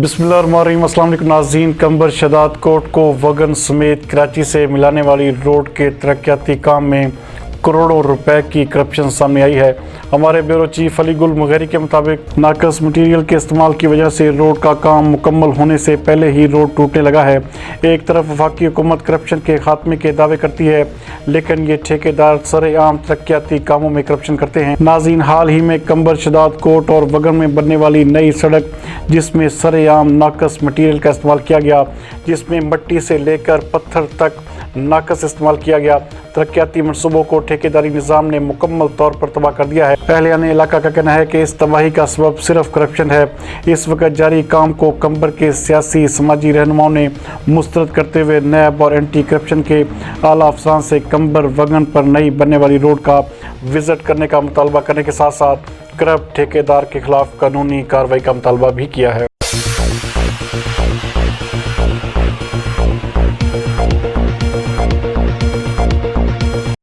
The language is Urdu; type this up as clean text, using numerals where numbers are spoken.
بسم اللہ الرحمن الرحیم۔ السلام علیکم ناظرین، قمبر-شہدادکوٹ کو وگن سمیت کراچی سے ملانے والی روڈ کے ترقیاتی کام میں کروڑوں روپے کی کرپشن سامنے آئی ہے۔ ہمارے بیورو چیف علی گل مغیری کے مطابق ناقص مٹیریل کے استعمال کی وجہ سے روڈ کا کام مکمل ہونے سے پہلے ہی روڈ ٹوٹنے لگا ہے۔ ایک طرف وفاقی حکومت کرپشن کے خاتمے کے دعوے کرتی ہے، لیکن یہ ٹھیکیدار سر عام ترقیاتی کاموں میں کرپشن کرتے ہیں۔ ناظرین، حال ہی میں قمبر-شہدادکوٹ اور وگن میں بننے والی نئی سڑک، جس میں سر عام ناقص مٹیریل کا استعمال کیا گیا، جس میں مٹی سے لے کر پتھر تک ناقص استعمال کیا گیا، ترقیاتی منصوبوں کو ٹھیکیداری نظام نے مکمل طور پر تباہ کر دیا ہے۔ اہلیان علاقہ کا کہنا ہے کہ اس تباہی کا سبب صرف کرپشن ہے۔ اس وقت جاری کام کو قمبر کے سیاسی سماجی رہنماؤں نے مسترد کرتے ہوئے نیب اور اینٹی کرپشن کے اعلیٰ افسران سے قمبر وگن پر نئی بننے والی روڈ کا وزٹ کرنے کا مطالبہ کرنے کے ساتھ ساتھ کرپٹ ٹھیکیدار کے خلاف قانونی کارروائی کا مطالبہ بھی کیا ہے۔